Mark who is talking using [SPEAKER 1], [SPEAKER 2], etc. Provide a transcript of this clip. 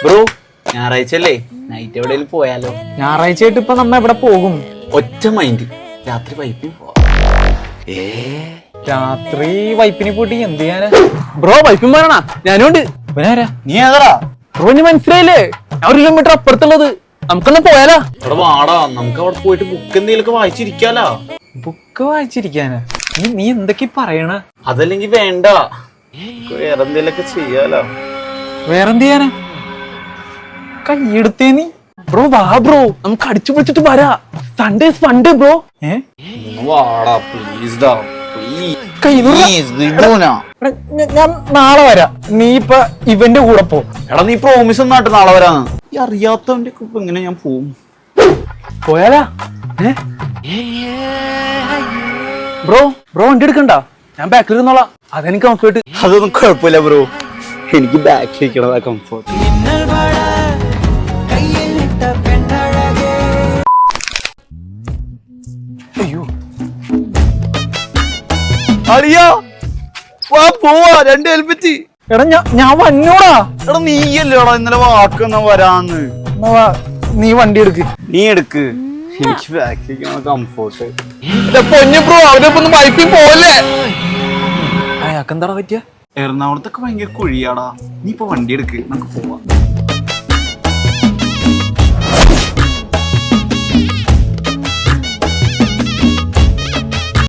[SPEAKER 1] Bro ഞായറാഴ്ചല്ലേ night എവിടെയെങ്കിലും പോയാലോ?
[SPEAKER 2] ഞായറാഴ്ച ആയിട്ട് ഇപ്പൊ നമ്മ എവിടെ പോകും?
[SPEAKER 1] ഒറ്റ മൈൻഡ്, രാത്രി വൈപ്പിന് പോവാം.
[SPEAKER 2] രാത്രി വൈപ്പിനെ പോയിട്ട് എന്ത് ചെയ്യാനാ?
[SPEAKER 3] ബ്രോ വൈഫും പറയണ ഞാനുണ്ട്.
[SPEAKER 2] ഇവനാരാ?
[SPEAKER 1] നീ ഏതാടാ?
[SPEAKER 3] ബ്രോ ഇനി മനസ്സിലായില്ലേ? ഞാൻ 1 കിലോമീറ്റർ അപ്പുറത്തുള്ളത്. നമുക്കൊന്ന് പോയാലോ?
[SPEAKER 1] അവിടെ വാടാ, നമുക്ക് അവിടെ പോയിട്ട് ബുക്ക് എന്തെങ്കിലുമൊക്കെ വായിച്ചിരിക്കാലോ.
[SPEAKER 2] ബുക്ക് വായിച്ചിരിക്കാനാ? നീ എന്തൊക്കെ പറയണ?
[SPEAKER 1] അതല്ലെങ്കിൽ വേണ്ട, വേറെ എന്തെങ്കിലുമൊക്കെ ചെയ്യാലോ.
[SPEAKER 2] വേറെന്ത് ചെയ്യാനാ? കൈയെടുത്തേ നീ.
[SPEAKER 3] ബ്രോ വാ ബ്രോ, നമുക്ക് അടിച്ചു പിടിച്ചിട്ട് വരാ. Sunday fund bro.
[SPEAKER 1] വാടാ പ്ലീസ് ഡാ, പ്ലീസ്.
[SPEAKER 2] ഞാൻ നാളെ വരാം. നീ ഇപ്പൊ ഇവന്റെ കൂടെ പോ.
[SPEAKER 1] എടാ നീ പ്രോമിസ് ഒന്നാട്ട് നാളെ വരാന്ന്. ഈ അറിയാത്തവന്റെ ഇപ്പൊ എങ്ങനെ ഞാൻ പോവും?
[SPEAKER 3] പോയാലാ? ബ്രോ വണ്ടി എടുക്കണ്ട, ഞാൻ ബാക്കിൽ ഇരുന്നോളാം. അതെനിക്ക് കംഫേർട്ട്.
[SPEAKER 1] അതൊന്നും കുഴപ്പമില്ല ബ്രോ, എനിക്ക് ബാക്ക് ഇരിക്കണതാ കംഫർട്ട്.
[SPEAKER 3] അയ്യോ അളിയാ, വാ പോവാ. 2 ഹെൽമെറ്റ്.
[SPEAKER 2] എടാ ഞാൻ വന്നോടാ.
[SPEAKER 1] എടാ നീയല്ലേടാ ഇന്നലെ വാക്കൊന്നും വരാന്ന്.
[SPEAKER 2] എന്നാ വാ, നീ വണ്ടി എടുക്ക്.
[SPEAKER 1] നീ എടുക്ക്, എനിക്ക് ബാക്ക് ഇരിക്കണ കംഫർട്ട്.
[SPEAKER 3] പൊന്നു ബ്രോ, അവരൊപ്പം ഒന്ന് വൈപ്പിൽ പോവല്ലേ?
[SPEAKER 2] അയാൾക്ക് എന്താടാ പറ്റിയ?
[SPEAKER 1] എറണാകുളത്തൊക്കെ ഭയങ്കര കുഴിയാടാ. നീ ഇപ്പൊ വണ്ടി എടുക്ക്, നമുക്ക് പോവാം.